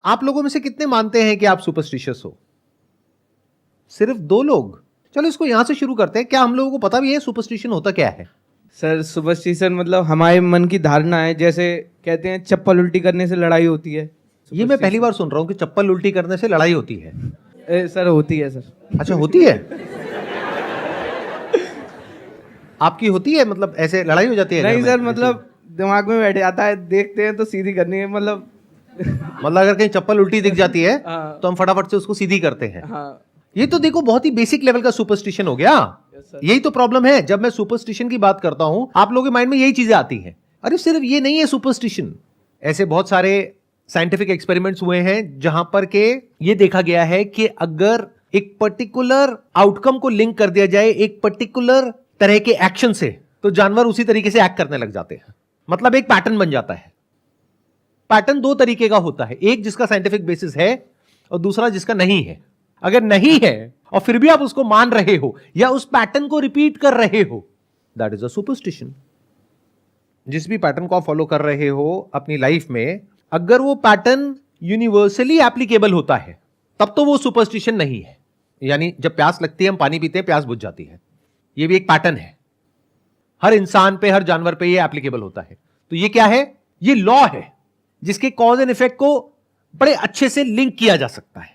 आप लोगों में से कितने मानते हैं कि आप सुपरस्टिशियस हो? सिर्फ 2 लोग। चलो इसको यहां से शुरू करते हैं। क्या हम लोगों को पता भी है सुपरस्टिशन होता क्या है? सर सुपरस्टिशन मतलब हमारे मन की धारणा है, जैसे कहते हैं चप्पल उल्टी करने से लड़ाई होती है। ये मैं पहली बार सुन रहा हूं कि चप्पल उल्टी करने से लड़ाई होती है। सर होती है सर। अच्छा, होती है? आपकी होती है? मतलब ऐसे लड़ाई हो जाती है? नहीं सर, मतलब दिमाग में बैठ जाता है, देखते हैं तो सीधी करनी है, मतलब मतलब अगर कहीं चप्पल उल्टी दिख जाती है हाँ। तो हम फटाफट से उसको सीधी करते हैं। हाँ ये तो देखो बहुत ही बेसिक लेवल का सुपरस्टिशन हो गया। यही तो प्रॉब्लम है। जब मैं सुपरस्टिशन की बात करता हूं आप लोगों के माइंड में यही चीजें आती हैं। अरे सिर्फ ये नहीं है सुपरस्टिशन, ऐसे बहुत सारे साइंटिफिक एक्सपेरिमेंट्स हुए हैं जहां पर के ये देखा गया है कि अगर एक पर्टिकुलर आउटकम को लिंक कर दिया जाए एक पर्टिकुलर तरह के एक्शन से, तो जानवर उसी तरीके से एक्ट करने लग जाते हैं। मतलब एक पैटर्न बन जाता है। पैटर्न 2 तरीके का होता है, एक जिसका साइंटिफिक बेसिस है और दूसरा जिसका नहीं है। अगर नहीं है और फिर भी आप उसको मान रहे हो या उस पैटर्न को रिपीट कर रहे हो, दैट इज अ सुपरस्टिशन। जिस भी पैटर्न को आप फॉलो कर रहे हो अपनी लाइफ में, अगर वो पैटर्न यूनिवर्सली एप्लीकेबल होता है तब तो वो सुपरस्टिशन नहीं है। यानी जब प्यास लगती है हम पानी पीते हैं, प्यास बुझ जाती है, ये भी एक पैटर्न है। हर इंसान पे, हर जानवर पे ये एप्लीकेबल होता है। तो ये क्या है? ये लॉ है जिसके कॉज एंड इफेक्ट को बड़े अच्छे से लिंक किया जा सकता है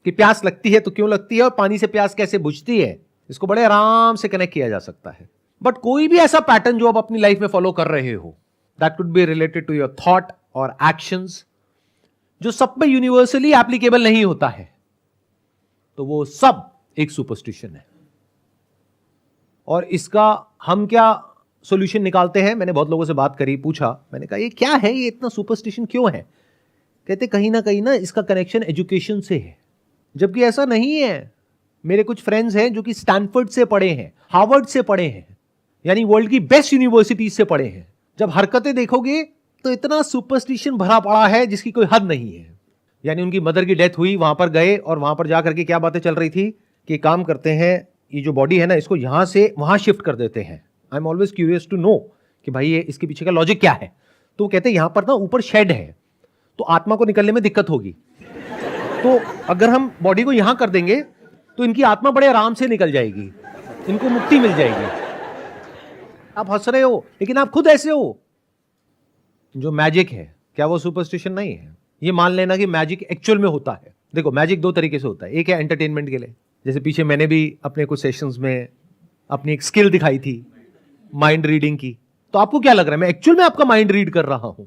कि प्यास लगती है तो क्यों लगती है और पानी से प्यास कैसे बुझती है, इसको बड़े आराम से कनेक्ट किया जा सकता है। बट कोई भी ऐसा पैटर्न जो आप अपनी लाइफ में फॉलो कर रहे हो, that could be related to your thought और एक्शंस, जो सब पे यूनिवर्सली एप्लीकेबल नहीं होता है, तो वो सब एक सुपरस्टिशन है। और इसका हम क्या सॉल्यूशन निकालते हैं? मैंने बहुत लोगों से बात करी, पूछा, मैंने कहा ये क्या है, ये इतना सुपरस्टिशन क्यों है? कहते कहीं ना इसका कनेक्शन एजुकेशन से है। जबकि ऐसा नहीं है। मेरे कुछ फ्रेंड्स हैं जो कि स्टैनफोर्ड से पढ़े हैं, हार्वर्ड से पढ़े हैं, यानी वर्ल्ड की बेस्ट यूनिवर्सिटी से पढ़े हैं। जब हरकतें देखोगे तो इतना सुपरस्टिशन भरा पड़ा है जिसकी कोई हद नहीं है। यानी उनकी मदर की डेथ हुई, वहां पर गए और वहां पर जाकर के क्या बातें चल रही थी कि काम करते हैं, ये जो बॉडी है ना इसको यहां से वहां शिफ्ट कर देते हैं। I am always curious to know कि भाई ये इसके पीछे का लॉजिक क्या है। तो कहते हैं यहां पर ना ऊपर शेड है तो आत्मा को निकलने में दिक्कत होगी, तो अगर हम बॉडी को यहां कर देंगे तो इनकी आत्मा बड़े आराम से निकल जाएगी, इनको मुक्ति मिल जाएगी। आप हंस रहे हो लेकिन आप खुद ऐसे हो। जो मैजिक है क्या वो सुपरस्टिशन नहीं है? ये मान लेना कि मैजिक एक्चुअल में होता है। देखो मैजिक 2 तरीके से होता है। एक है एंटरटेनमेंट के लिए, जैसे पीछे मैंने भी अपने कुछ सेशंस में अपनी एक स्किल दिखाई थी माइंड रीडिंग की। तो आपको क्या लग रहा है मैं एक्चुअल में आपका माइंड रीड कर रहा हूं?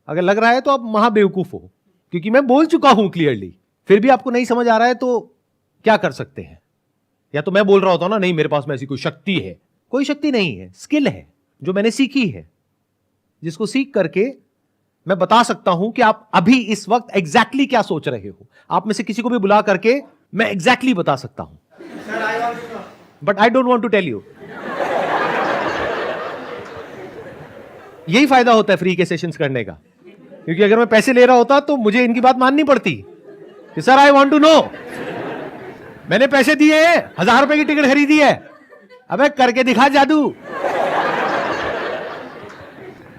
अगर लग रहा है तो आप महाबेवकूफ हो, क्योंकि मैं बोल चुका हूं क्लियरली। फिर भी आपको नहीं समझ आ रहा है तो क्या कर सकते हैं? या तो मैं बोल रहा होता हूं ना, नहीं मेरे पास में ऐसी कोई शक्ति है। कोई शक्ति नहीं है, स्किल है जो मैंने सीखी है, जिसको सीख करके मैं बता सकता हूं कि आप अभी इस वक्त एग्जैक्टली क्या सोच रहे हो। आप में से किसी को भी बुला करके मैं एग्जैक्टली बता सकता हूं, but I don't want to tell you. यही फायदा होता है फ्री के सेशंस करने का, क्योंकि अगर मैं पैसे ले रहा होता तो मुझे इनकी बात माननी पड़ती कि sir I want to know, मैंने पैसे दिए हैं, 1000 रुपए की टिकट खरीदी है, अबे करके दिखा जादू।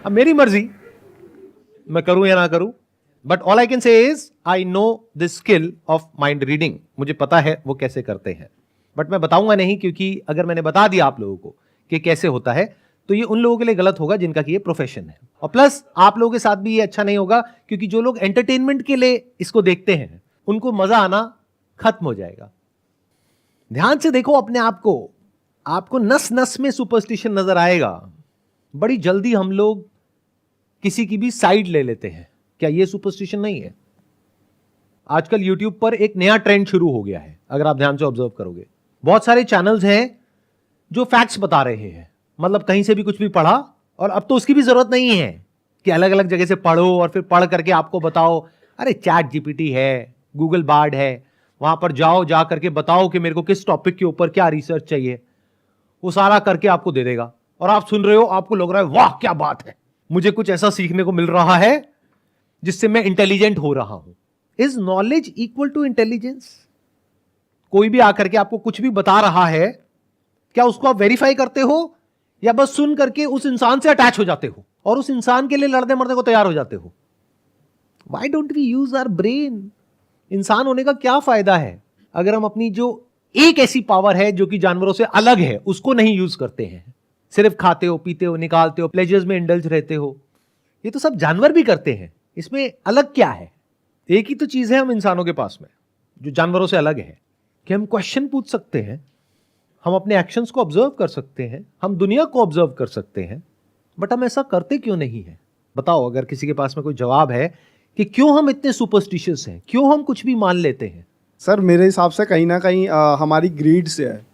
अब मेरी मर्जी मैं करूं या ना करूं, but all I can say is I know the skill of mind reading. मुझे पता है वो कैसे करते हैं, बट मैं बताऊंगा नहीं, क्योंकि अगर मैंने बता दिया आप लोगों को कि कैसे होता है तो ये उन लोगों के लिए गलत होगा जिनका कि ये प्रोफेशन है, और प्लस आप लोगों के साथ भी ये अच्छा नहीं होगा, क्योंकि जो लोग एंटरटेनमेंट के लिए इसको देखते हैं उनको मजा आना खत्म हो जाएगा। ध्यान से देखो अपने आप को, आपको नस नस में सुपरस्टिशन नजर आएगा। बड़ी जल्दी हम लोग किसी की भी साइड ले लेते हैं। क्या ये सुपरस्टिशन नहीं है? आजकल YouTube पर एक नया ट्रेंड शुरू हो गया है, अगर आप ध्यान से ऑब्जर्व करोगे। बहुत सारे चैनल्स हैं जो फैक्ट्स बता रहे हैं, मतलब कहीं से भी कुछ भी पढ़ा, और अब तो उसकी भी जरूरत नहीं है कि अलग अलग जगह से पढ़ो और फिर पढ़ करके आपको बताओ। अरे चैट जीपीटी है, गूगल बार्ड है, वहां पर जाओ, जा करके बताओ कि मेरे को किस टॉपिक के ऊपर क्या रिसर्च चाहिए, वो सारा करके आपको दे देगा। और आप सुन रहे हो, आपको लग रहा है वाह क्या बात है, मुझे कुछ ऐसा सीखने को मिल रहा है जिससे मैं इंटेलिजेंट हो रहा हूं। Is knowledge equal to intelligence? कोई भी आकर के आपको कुछ भी बता रहा है, क्या उसको आप वेरीफाई करते हो या बस सुन करके उस इंसान से अटैच हो जाते हो और उस इंसान के लिए लड़ने मरने को तैयार हो जाते हो? Why don't we use our brain? इंसान होने का क्या फायदा है अगर हम अपनी जो एक ऐसी पावर है जो कि जानवरों से अलग है उसको नहीं यूज करते हैं? सिर्फ खाते हो, पीते हो, निकालते हो, प्लेजर्स में इंडल्ज रहते हो। ये तो सब जानवर भी करते हैं, इसमें अलग क्या है? एक ही तो चीज है हम इंसानों के पास में जो जानवरों से अलग है कि हम क्वेश्चन पूछ सकते हैं, हम अपने एक्शंस को ऑब्जर्व कर सकते हैं, हम दुनिया को ऑब्जर्व कर सकते हैं, बट हम ऐसा करते क्यों नहीं है? बताओ, अगर किसी के पास में कोई जवाब है कि क्यों हम इतने सुपरस्टिशियस हैं, क्यों हम कुछ भी मान लेते हैं। सर मेरे हिसाब से कहीं ना कहीं हमारी ग्रीड से है।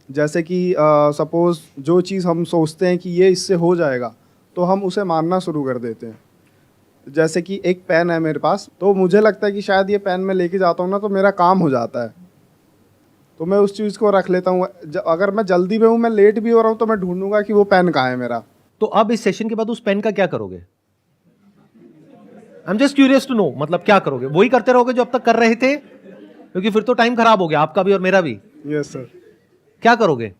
जैसे कि सपोज जो चीज़ हम सोचते हैं कि ये इससे हो जाएगा तो हम उसे मानना शुरू कर देते हैं। जैसे कि एक पेन है मेरे पास, तो मुझे लगता है कि शायद ये पेन मैं लेके जाता हूँ ना तो मेरा काम हो जाता है, तो मैं उस चीज़ को रख लेता हूँ। अगर मैं जल्दी में हूँ, मैं लेट भी हो रहा हूँ, तो मैं ढूंढूंगा कि वो पेन कहाँ है मेरा। तो अब इस सेशन के बाद उस पेन का क्या करोगे? I am just curious to know, मतलब क्या करोगे? वही करते रहोगे जो अब तक कर रहे थे? क्योंकि फिर तो टाइम खराब हो गया आपका भी और मेरा भी। Yes sir. क्या करोगे?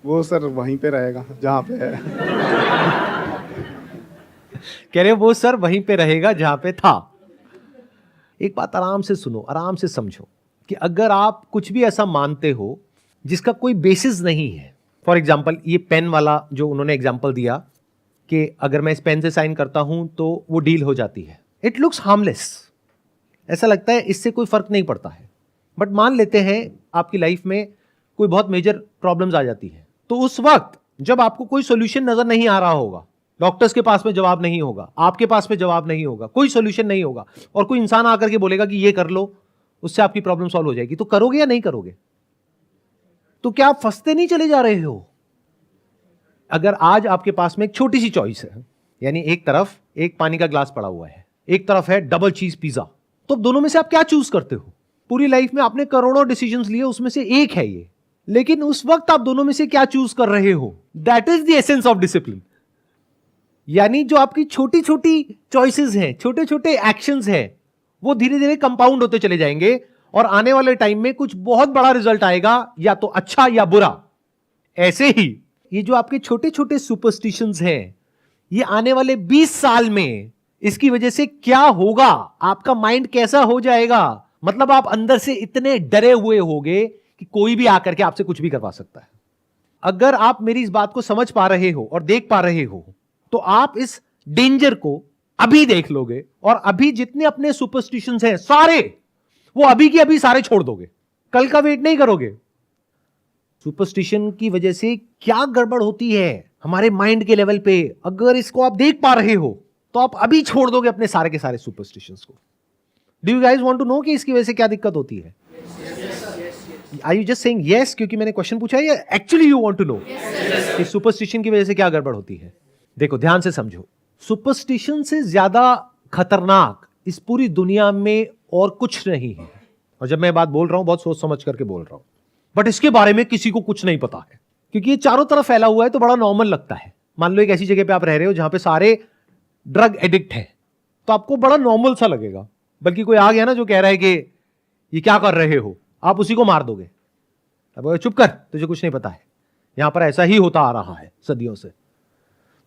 वो सर वहीं पे रहेगा जहाँ पे है। कह रहे वो सर वहीं पे रहेगा जहां पे था। एक बात आराम से सुनो, आराम से समझो कि अगर आप कुछ भी ऐसा मानते हो जिसका कोई बेसिस नहीं है, फॉर एग्जाम्पल ये पेन वाला जो उन्होंने एग्जाम्पल दिया कि अगर मैं इस पेन से साइन करता हूं तो वो डील हो जाती है, इट लुक्स हार्मलेस, ऐसा लगता है इससे कोई फर्क नहीं पड़ता है। बट मान लेते हैं आपकी लाइफ में कोई बहुत मेजर प्रॉब्लम्स आ जाती है, तो उस वक्त जब आपको कोई सोल्यूशन नजर नहीं आ रहा होगा, डॉक्टर्स के पास में जवाब नहीं होगा, आपके पास में जवाब नहीं होगा, कोई सोल्यूशन नहीं होगा, और कोई इंसान आकर के बोलेगा कि ये कर लो, उससे आपकी प्रॉब्लम सॉल्व हो जाएगी, तो करोगे या नहीं करोगे? तो क्या आप फंसते नहीं चले जा रहे हो? अगर आज आपके पास में एक छोटी सी चॉइस है, यानी एक तरफ एक पानी का ग्लास पड़ा हुआ है, एक तरफ है डबल चीज पिज्जा, तो दोनों में से आप क्या चूज करते हो? पूरी लाइफ में आपने करोड़ों डिसीजंस लिए, उसमें से एक है ये, लेकिन उस वक्त आप दोनों में से क्या चूज कर रहे हो? That is the essence of discipline. यानी जो आपकी छोटी छोटी चॉइसेस हैं, छोटे छोटे एक्शंस हैं, वो धीरे धीरे कंपाउंड होते चले जाएंगे और आने वाले टाइम में कुछ बहुत बड़ा रिजल्ट आएगा, या तो अच्छा या बुरा। ऐसे ही ये जो आपके छोटे छोटे सुपरस्टिशंस हैं, ये आने वाले 20 साल में इसकी वजह से क्या होगा, आपका माइंड कैसा हो जाएगा, मतलब आप अंदर से इतने डरे हुए होगे कि कोई भी आकर के आपसे कुछ भी करवा सकता है। अगर आप मेरी इस बात को समझ पा रहे हो और देख पा रहे हो, तो आप इस डेंजर को अभी देख लोगे और अभी जितने अपने सुपरस्टिशंस हैं सारे, वो अभी की अभी सारे छोड़ दोगे, कल का वेट नहीं करोगे। सुपरस्टिशन की वजह से क्या गड़बड़ होती है हमारे माइंड के लेवल पे, अगर इसको आप देख पा रहे हो तो आप अभी छोड़ दोगे अपने सारे के सारे सुपरस्टिशंस को। Do you guys want to know कि इसकी वजह से क्या दिक्कत होती है? Are you just saying yes क्योंकि मैंने क्वेश्चन पूछा है, या actually you want to know कि सुपरस्टिशन की वजह से क्या गड़बड़ होती है? देखो ध्यान से समझो, सुपरस्टिशन से ज्यादा खतरनाक इस पूरी दुनिया में और कुछ नहीं है। और जब मैं बात बोल रहा हूं बहुत सोच समझ करके बोल रहा हूं, बट इसके बारे में किसी को कुछ नहीं पता है, क्योंकि ये चारों तरफ फैला हुआ है तो बड़ा नॉर्मल लगता है। मान लो एक ऐसी जगह पे आप रह रहे हो जहां पे सारे ड्रग एडिक्ट हैं, तो आपको बड़ा नॉर्मल सा लगेगा, बल्कि कोई आ गया ना जो कह रहा है कि ये क्या कर रहे हो, आप उसी को मार दोगे। अब चुप कर, तुझे कुछ नहीं पता है, यहां पर ऐसा ही होता आ रहा है सदियों से।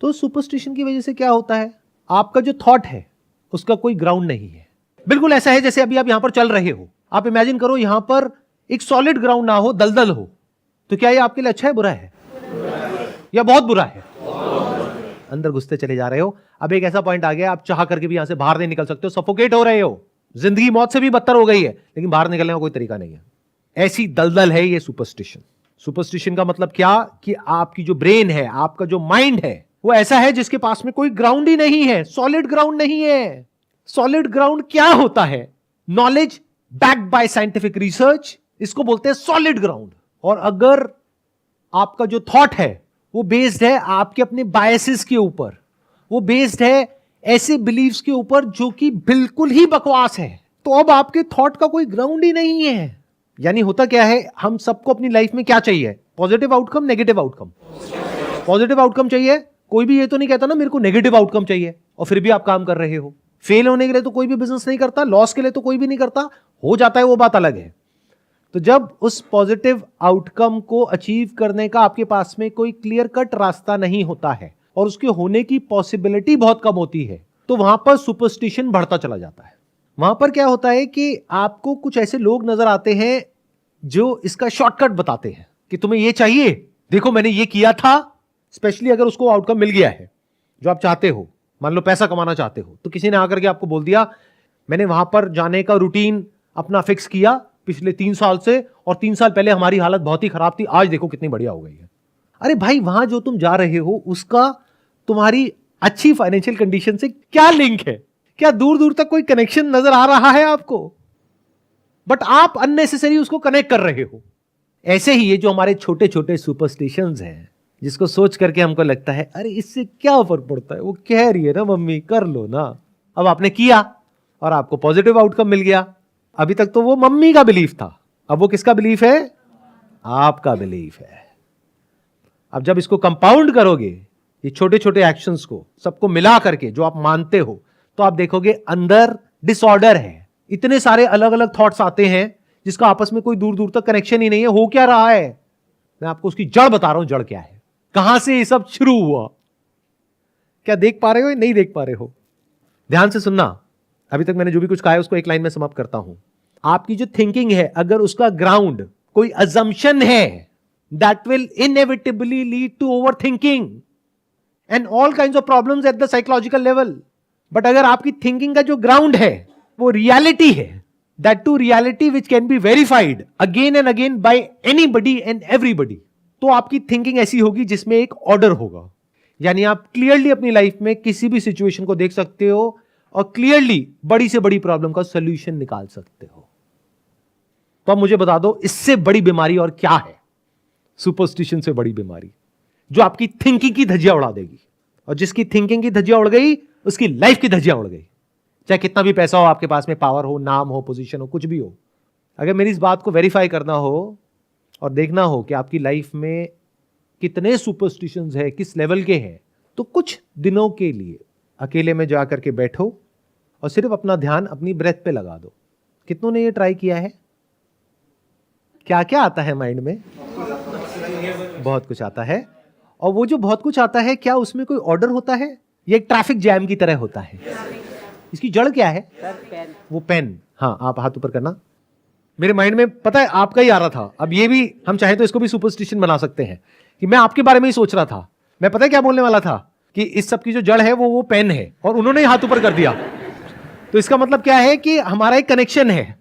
तो सुपरस्टिशन की वजह से क्या होता है, आपका जो थॉट है उसका कोई ग्राउंड नहीं है। बिल्कुल ऐसा है जैसे अभी आप यहां पर चल रहे हो, आप इमेजिन करो यहां पर एक सॉलिड ग्राउंड ना हो, दलदल हो, तो क्या ये आपके लिए अच्छा है बुरा है, या बहुत बुरा है? अंदर घुसते चले जा रहे हो। अब एक ऐसा पॉइंट आ गया आप चाह करके भी यहां से बाहर नहीं निकल सकते हो, सफोकेट हो रहे हो, जिंदगी मौत से भी बदतर हो गई है, लेकिन बाहर निकलने का कोई तरीका नहीं है। ऐसी दलदल है ये सुपरस्टिशन। सुपरस्टिशन का मतलब क्या कि आपकी जो ब्रेन है, आपका जो माइंड है, वो ऐसा है जिसके पास में कोई ग्राउंड ही नहीं है, सॉलिड ग्राउंड नहीं है। सॉलिड ग्राउंड क्या होता है? Knowledge backed by scientific research, इसको बोलते हैं सॉलिड ग्राउंड। और अगर आपका जो थॉट है वो बेस्ड है आपके अपने बायसेस के ऊपर, वो बेस्ड है ऐसे बिलीव्स के ऊपर जो कि बिल्कुल ही बकवास है, तो अब आपके थॉट का कोई ग्राउंड ही नहीं है। यानी होता क्या है, हम सबको अपनी लाइफ में क्या चाहिए? Positive outcome, negative outcome. Positive outcome चाहिए, कोई भी ये तो नहीं कहता ना मेरे को नेगेटिव आउटकम चाहिए, और फिर भी आप काम कर रहे हो। फेल होने के लिए तो कोई भी बिजनेस नहीं करता, लॉस के लिए तो कोई भी नहीं करता, हो जाता है वो बात अलग है। तो जब उस पॉजिटिव आउटकम को अचीव करने का आपके पास में कोई क्लियर कट रास्ता नहीं होता है और उसके होने की पॉसिबिलिटी बहुत कम होती है, तो वहां पर सुपरस्टिशन बढ़ता चला जाता है। वहां पर क्या होता है कि आपको कुछ ऐसे लोग नजर आते हैं जो इसका शॉर्टकट बताते हैं कि तुम्हें ये चाहिए, देखो मैंने ये किया था। स्पेशली अगर उसको आउटकम मिल गया है जो आप चाहते हो, मान लो पैसा कमाना चाहते हो, तो किसी ने आकर के आपको बोल दिया मैंने वहां पर जाने का रूटीन अपना फिक्स किया पिछले 3 साल से, और 3 साल पहले हमारी हालत बहुत ही खराब थी, आज देखो कितनी बढ़िया हो गई है। अरे भाई, वहां जो तुम जा रहे हो उसका तुम्हारी अच्छी फाइनेंशियल कंडीशन से क्या लिंक है? क्या दूर दूर तक कोई कनेक्शन नजर आ रहा है आपको? बट आप अननेसेसरी उसको कनेक्ट कर रहे हो। ऐसे ही ये जो हमारे छोटे छोटे सुपरस्टिशंस हैं, जिसको सोच करके हमको लगता है अरे इससे क्या फर्क पड़ता है, वो कह रही है ना मम्मी कर लो ना, अब आपने किया और आपको पॉजिटिव आउटकम मिल गया। अभी तक तो वो मम्मी का बिलीफ था, अब वो किसका बिलीफ है? आपका बिलीफ है। अब जब इसको कंपाउंड करोगे, ये छोटे छोटे एक्शंस को सबको मिला करके जो आप मानते हो, तो आप देखोगे अंदर डिसऑर्डर है। इतने सारे अलग अलग थॉट्स आते हैं जिसका आपस में कोई दूर दूर तक कनेक्शन ही नहीं है। हो क्या रहा है? मैं आपको उसकी जड़ बता रहा हूं, जड़ क्या है, कहां से ये सब शुरू हुआ। क्या देख पा रहे हो या नहीं देख पा रहे हो? ध्यान से सुनना। अभी तक मैंने जो भी कुछ कहा है उसको एक लाइन में समाप्त करता हूं। आपकी जो थिंकिंग है, अगर उसका ग्राउंड कोई अजम्पशन है, that will inevitably lead to over thinking and all kinds of problems at the psychological level. But अगर आपकी थिंकिंग का जो ग्राउंड है वो रियलिटी है, that to reality which can be verified again and again by anybody and everybody, तो आपकी thinking ऐसी होगी जिसमें एक ऑर्डर होगा। यानी आप क्लियरली अपनी लाइफ में किसी भी सिचुएशन को देख सकते हो और क्लियरली बड़ी से बड़ी प्रॉब्लम का सोल्यूशन निकाल सकते हो। तो अब मुझे बता दो, इससे बड़ी बीमारी और क्या है? सुपरस्टिशन से बड़ी बीमारी जो आपकी थिंकिंग की धज्जियां उड़ा देगी, और जिसकी थिंकिंग की धज्जियां उड़ गई उसकी लाइफ की धज्जियां उड़ गई। चाहे कितना भी पैसा हो आपके पास में, पावर हो, नाम हो, पोजीशन हो, कुछ भी हो, अगर मेरी इस बात को वेरीफाई करना हो और देखना हो कि आपकी लाइफ में कितने सुपरस्टिशंस है, किस लेवल के हैं, तो कुछ दिनों के लिए अकेले में जाकर के बैठो और सिर्फ अपना ध्यान अपनी ब्रेथ पे लगा दो। कितनों ने ये ट्राई किया है? क्या क्या आता है माइंड में? बहुत कुछ आता है। और वो जो बहुत कुछ आता है, क्या उसमें कोई ऑर्डर होता है? ये एक ट्रैफिक जैम की तरह होता है। इसकी जड़ क्या है? पेन। वो पेन। हाँ, आप हाथ ऊपर करना। मेरे माइंड में पता है आपका ही आ रहा था। अब ये भी हम चाहे तो इसको भी सुपरस्टिशन बना सकते हैं कि मैं आपके बारे में ही सोच रहा था। मैं पता है क्या बोलने वाला था कि इस सब की जो जड़ है वो पेन है, और उन्होंने ही हाथ ऊपर कर दिया। तो इसका मतलब क्या है कि हमारा एक कनेक्शन है।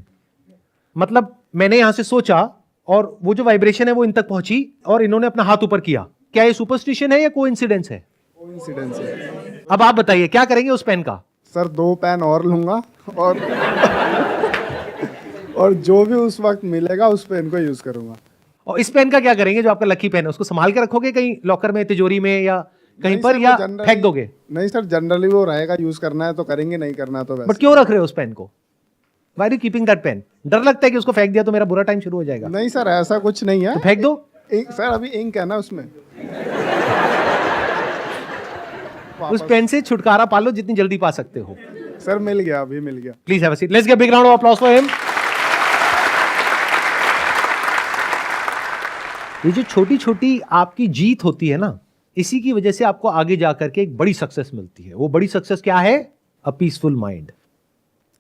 मतलब मैंने यहां से सोचा और वो जो वाइब्रेशन है वो इन तक पहुंची और इन्होंने अपना हाथ ऊपर किया। क्या ये सुपरस्टिशन है या कोइंसिडेंस है? कोइंसिडेंस है। अब आप बताइए क्या करेंगे उस पेन का? सर 2 पेन और लूंगा और जो भी उस वक्त मिलेगा उस पेन को यूज करूंगा। और इस पेन का क्या करेंगे जो आपका लकी पेन है? उसको संभाल के रखोगे कहीं लॉकर में, तिजोरी में, या कहीं नहीं पर, सर, या वो generally- फेंक दोगे? नहीं सर, जनरली वो रहेगा, यूज करना है तो करेंगे, नहीं करना तो वैसे। बट क्यों रख रहे हो उस पेन को? Why are you keeping that pen? डर लगता है कि उसको फेंक दिया तो मेरा बुरा टाइम शुरू हो जाएगा? नहीं सर, ऐसा कुछ नहीं है। तो फेंक दो। सर अभी इंक है ना उसमें। उस पेन से छुटकारा पा लो जितनी जल्दी पा सकते हो। सर मिल गया, अभी मिल गया। Please have a seat. Let's give big round of applause for him. ये जो छोटी छोटी आपकी जीत होती है ना, इसी की वजह से आपको आगे जाकर के एक बड़ी सक्सेस मिलती है। वो बड़ी सक्सेस क्या है? A peaceful mind.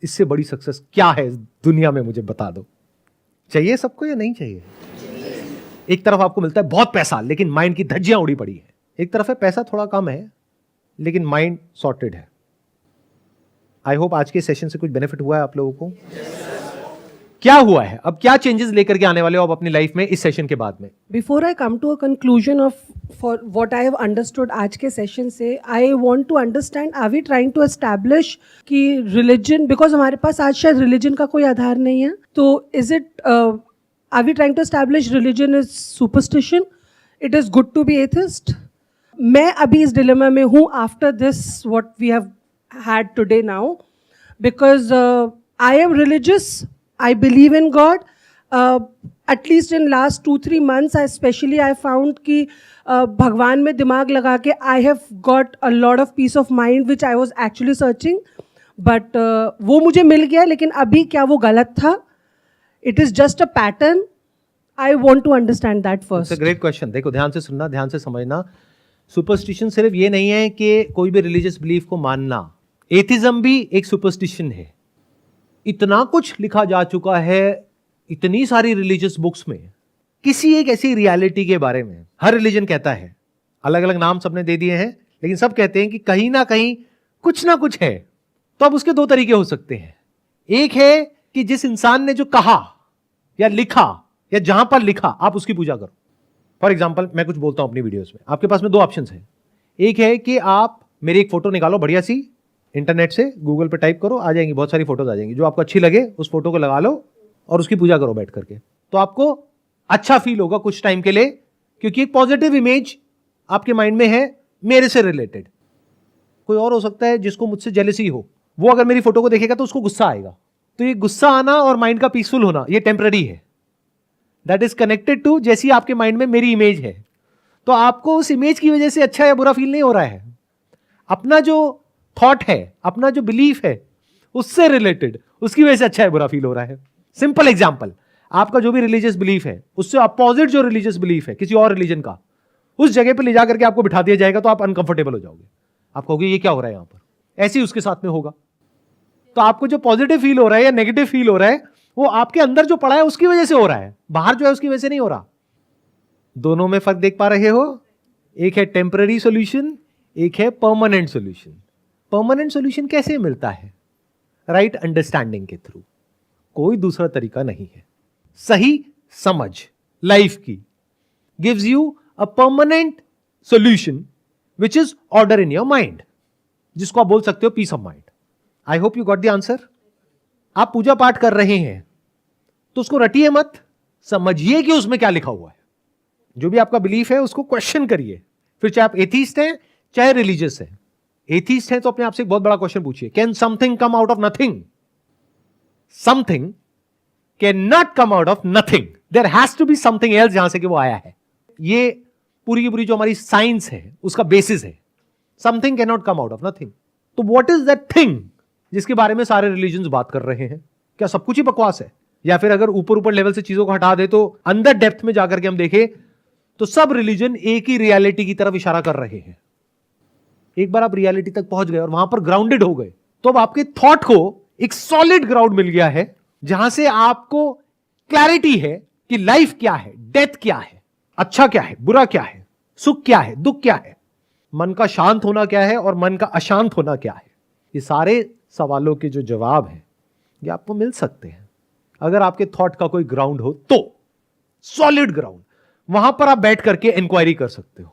इससे बड़ी सक्सेस क्या है इस दुनिया में? मुझे बता दो। चाहिए सबको या नहीं चाहिए? एक तरफ आपको मिलता है बहुत पैसा, लेकिन माइंड की धज्जियां उड़ी पड़ी है। एक तरफ है पैसा थोड़ा कम है, लेकिन माइंड सॉर्टेड है। आई होप आज के सेशन से कुछ बेनिफिट हुआ है आप लोगों को। क्या हुआ है? अब क्या चेंजेस लेकर के आने वाले हो आप अपनी लाइफ में इस सेशन के बाद में? Before I come to a conclusion of for what I have understood आज के सेशन से, I want to understand, are we trying to establish कि religion, because हमारे पास आज शायद religion का कोई आधार नहीं है, तो is it are we trying to establish religion is superstition? It is good to be atheist? मैं अभी इस dilemma में हूँ after this what we have had today now, because I am religious. I believe in God. At least in last 2-3 months, I found कि भगवान में दिमाग लगा के I have got a lot of peace of mind which I was actually searching. But वो मुझे मिल गया, लेकिन अभी क्या वो गलत था? It is just a pattern. I want to understand that first. It's a great question. देखो, ध्यान से सुनना, ध्यान से समझना। सुपरस्टिशन सिर्फ ये नहीं है कि कोई भी रिलीजियस बिलीफ को मानना। एथिज्म भी एक सुपरस्टिशन है। इतना कुछ लिखा जा चुका है इतनी सारी रिलीजियस बुक्स में किसी एक ऐसी रियलिटी के बारे में। हर रिलीजन कहता है, अलग अलग नाम सबने दे दिए हैं, लेकिन सब कहते हैं कि कहीं ना कहीं कुछ ना कुछ है। तो अब उसके दो तरीके हो सकते हैं। एक है कि जिस इंसान ने जो कहा या लिखा या जहां पर लिखा आप उसकी पूजा करो। फॉर एग्जाम्पल मैं कुछ बोलता हूं अपनी वीडियोस में, आपके पास में दो ऑप्शंस हैं। एक है कि आप मेरी एक फोटो निकालो बढ़िया सी, इंटरनेट से गूगल पे टाइप करो, आ जाएंगी बहुत सारी फोटोज आ जाएंगी। जो आपको अच्छी लगे उस फोटो को लगा लो और उसकी पूजा करो बैठ करके। तो आपको अच्छा फील होगा कुछ टाइम के लिए, क्योंकि एक पॉजिटिव इमेज आपके माइंड में है मेरे से रिलेटेड। कोई और हो सकता है जिसको मुझसे जेलसी हो, वो अगर मेरी फोटो को देखेगा तो उसको गुस्सा आएगा। तो ये गुस्सा आना और माइंड का पीसफुल होना ये टेम्पररी है। दैट इज कनेक्टेड टू जैसी आपके माइंड में मेरी इमेज है, तो आपको उस इमेज की वजह से अच्छा या बुरा फील नहीं हो रहा है। अपना जो थॉट है, अपना जो बिलीफ है उससे रिलेटेड, उसकी वजह से अच्छा या बुरा फील हो रहा है। सिंपल एग्जांपल, आपका जो भी रिलीजियस बिलीफ है उससे अपोजिट जो रिलीजियस बिलीफ है किसी और रिलीजन का, उस जगह पे ले जाकर के आपको बिठा दिया जाएगा तो आप अनकंफर्टेबल हो जाओगे। आप कहोगे ये क्या हो रहा है यहां पर, ऐसे ही उसके साथ में होगा। तो आपको जो पॉजिटिव फील हो रहा है या नेगेटिव फील हो रहा है वो आपके अंदर जो पड़ा है उसकी वजह से हो रहा है, बाहर जो है उसकी वजह से नहीं हो रहा। दोनों में फर्क देख पा रहे हो? एक है टेम्पररी सॉल्यूशन, एक है परमानेंट सॉल्यूशन। परमानेंट सॉल्यूशन कैसे मिलता है? राइट अंडरस्टैंडिंग के थ्रू, कोई दूसरा तरीका नहीं है। सही समझ लाइफ की gives you a permanent solution which is order in your mind, जिसको आप बोल सकते हो peace of mind. I hope you got the answer. आप पूजा पाठ कर रहे हैं तो उसको रटिए मत, समझिए कि उसमें क्या लिखा हुआ है। जो भी आपका बिलीफ है उसको क्वेश्चन करिए। फिर चाहे आप एथीस्ट हैं चाहे रिलीजियस हैं। एथीस्ट हैं तो अपने आप से एक बहुत बड़ा क्वेश्चन पूछिए, can something come out of nothing? Something can not come out of nothing, there has to be something else जहां से कि वो आया है। ये पूरी की पूरी जो हमारी साइंस है उसका बेसिस है। Something can not come out of nothing. तो व्हाट इज दैट थिंग जिसके बारे में सारे रिलीजन्स बात कर रहे हैं? क्या सब कुछ ही बकवास है? या फिर अगर ऊपर ऊपर लेवल से चीजों को हटा दे तो अंदर डेप्थ में जाकर के हम देखें तो सब रिलीजन एक ही रियलिटी की तरफ इशारा कर रहे हैं। एक बार आप रियलिटी तक पहुंच गए और वहां पर ग्राउंडेड हो गए तो अब आपके थॉट को एक सॉलिड ग्राउंड मिल गया है, जहां से आपको क्लैरिटी है कि लाइफ क्या है, डेथ क्या है, अच्छा क्या है, बुरा क्या है, सुख क्या है, दुख क्या है, मन का शांत होना क्या है और मन का अशांत होना क्या है। ये सारे सवालों के जो जवाब हैं ये आपको मिल सकते हैं अगर आपके थॉट का कोई ग्राउंड हो तो, सॉलिड ग्राउंड। वहां पर आप बैठ करके इंक्वायरी कर सकते हो।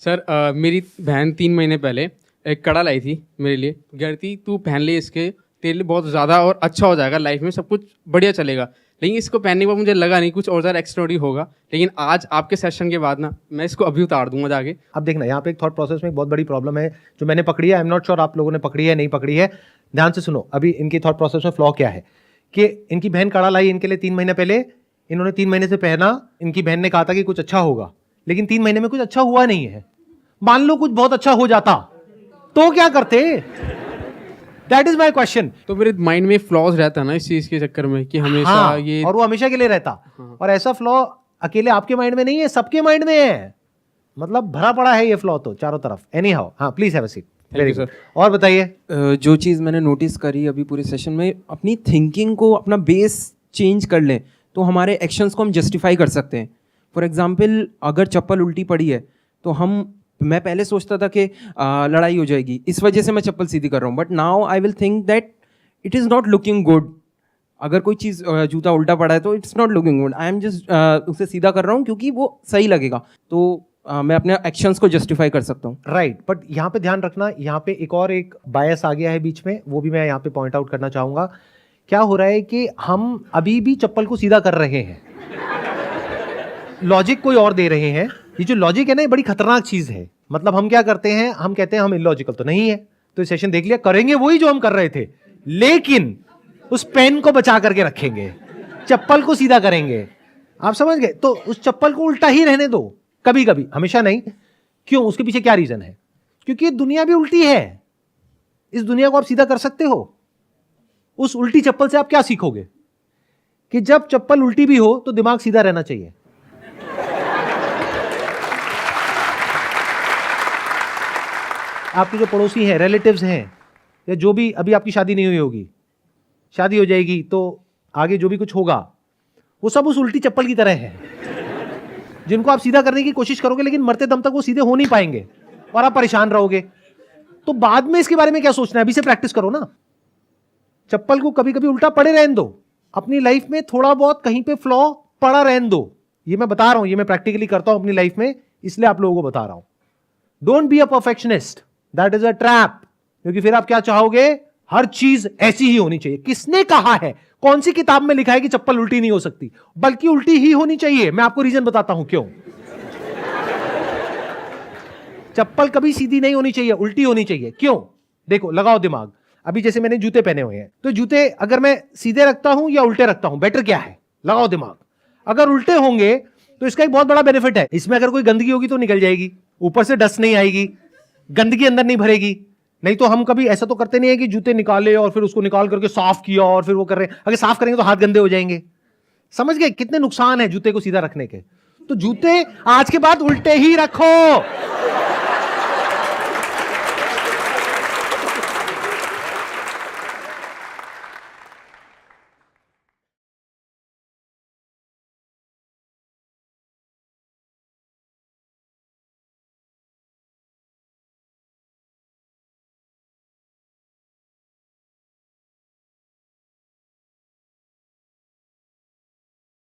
सर मेरी बहन 3 महीने पहले एक कड़ा लाई थी मेरे लिए, कहती तू पहन ले इसके, तेरे लिए बहुत ज़्यादा और अच्छा हो जाएगा, लाइफ में सब कुछ बढ़िया चलेगा। लेकिन इसको पहनने के बाद मुझे लगा नहीं कुछ और ज़्यादा एक्स्ट्राऑर्डिनरी होगा। लेकिन आज आपके सेशन के बाद ना मैं इसको अभी उतार दूंगा जाके। अब देखना यहाँ पे एक थॉट प्रोसेस में एक बहुत बड़ी प्रॉब्लम है जो मैंने पकड़ी है। आई एम नॉट श्योर आप लोगों ने पकड़ी है नहीं पकड़ी है। ध्यान से सुनो, अभी इनकी थॉट प्रोसेस में फ्लॉ क्या है कि इनकी बहन कड़ा लाई इनके लिए 3 महीने पहले, इन्होंने 3 महीने से पहना, इनकी बहन ने कहा था कि कुछ अच्छा होगा, लेकिन 3 महीने में कुछ अच्छा हुआ नहीं है। मान लो कुछ बहुत अच्छा हो जाता तो क्या करते? That is my question. तो मेरे माइंड में फ्लॉज रहता है ना इस चीज़ के चक्कर में कि हमेशा हाँ, ये, और वो हमेशा के लिए रहता। और ऐसा फ्लॉ अकेले आपके माइंड में नहीं है, सबके माइंड में है। मतलब भरा पड़ा है ये फ्लॉ तो चारों तरफ। एनी हाउ, हाँ please have a seat. Very good. और बताइए। जो चीज़ मैंने नोटिस करी अभी पूरे सेशन में, अपनी थिंकिंग को, अपना बेस चेंज कर लें तो हमारे एक्शंस को हम जस्टिफाई कर सकते हैं। फॉर एग्जांपल, अगर चप्पल उल्टी पड़ी है तो मैं पहले सोचता था कि लड़ाई हो जाएगी, इस वजह से मैं चप्पल सीधी कर रहा हूँ, but now I will think that it is not looking good. अगर कोई चीज़ जूता उल्टा पड़ा है तो it's not looking good, I am just उसे सीधा कर रहा हूँ क्योंकि वो सही लगेगा। तो मैं अपने एक्शंस को जस्टिफाई कर सकता हूँ। राइट, बट यहाँ पे ध्यान रखना, यहाँ पे एक बायस आ गया है बीच में, वो भी मैं यहाँ पे पॉइंट आउट करना चाहूंगा। क्या हो रहा है कि हम अभी भी चप्पल को सीधा कर रहे हैं, लॉजिक कोई और दे रहे हैं। ये जो लॉजिक है ना, ये बड़ी खतरनाक चीज है। मतलब हम क्या करते हैं, हम कहते हैं हम इलॉजिकल तो नहीं है, तो सेशन देख लिया, करेंगे वही जो हम कर रहे थे, लेकिन उस पेन को बचा करके रखेंगे, चप्पल को सीधा करेंगे। आप समझ गए? तो उस चप्पल को उल्टा ही रहने दो कभी कभी, हमेशा नहीं। क्यों? उसके पीछे क्या रीजन है? क्योंकि ये दुनिया भी उल्टी है। इस दुनिया को आप सीधा कर सकते हो। उस उल्टी चप्पल से आप क्या सीखोगे कि जब चप्पल उल्टी भी हो तो दिमाग सीधा रहना चाहिए। आपके जो पड़ोसी हैं, रिलेटिव्स हैं, या जो भी, अभी आपकी शादी नहीं हुई होगी, शादी हो जाएगी, तो आगे जो भी कुछ होगा वो सब उस उल्टी चप्पल की तरह है, जिनको आप सीधा करने की कोशिश करोगे लेकिन मरते दम तक वो सीधे हो नहीं पाएंगे और आप परेशान रहोगे। तो बाद में इसके बारे में क्या सोचना है, अभी से प्रैक्टिस करो ना। चप्पल को कभी कभी उल्टा पड़े रहने दो, अपनी लाइफ में थोड़ा बहुत कहीं पे फ्लॉ पड़ा रहने दो। ये मैं बता रहा हूं, ये मैं प्रैक्टिकली करता हूं अपनी लाइफ में, इसलिए आप लोगों को बता रहा हूं। Don't be a perfectionist, that is a trap. क्योंकि फिर आप क्या चाहोगे, हर चीज ऐसी ही होनी चाहिए। किसने कहा है, कौन सी किताब में लिखा है कि चप्पल उल्टी नहीं हो सकती, बल्कि उल्टी ही होनी चाहिए। मैं आपको रीजन बताता हूं क्यों। चप्पल कभी सीधी नहीं होनी चाहिए, उल्टी होनी चाहिए। क्यों, देखो, लगाओ दिमाग। अभी जैसे मैंने जूते पहने हुए हैं, तो जूते अगर मैं सीधे रखता हूं या उल्टे रखता हूं, बेटर क्या है, लगाओ दिमाग। अगर उल्टे होंगे तो इसका एक बहुत बड़ा बेनिफिट है, इसमें अगर कोई गंदगी होगी तो निकल जाएगी, ऊपर से डस्ट नहीं आएगी, गंदगी अंदर नहीं भरेगी। नहीं तो हम कभी ऐसा तो करते नहीं है कि जूते निकाले और फिर उसको निकाल करके साफ किया और फिर वो कर रहे हैं। अगर साफ करेंगे तो हाथ गंदे हो जाएंगे। समझ गए कितने नुकसान है जूते को सीधा रखने के। तो जूते आज के बाद उल्टे ही रखो।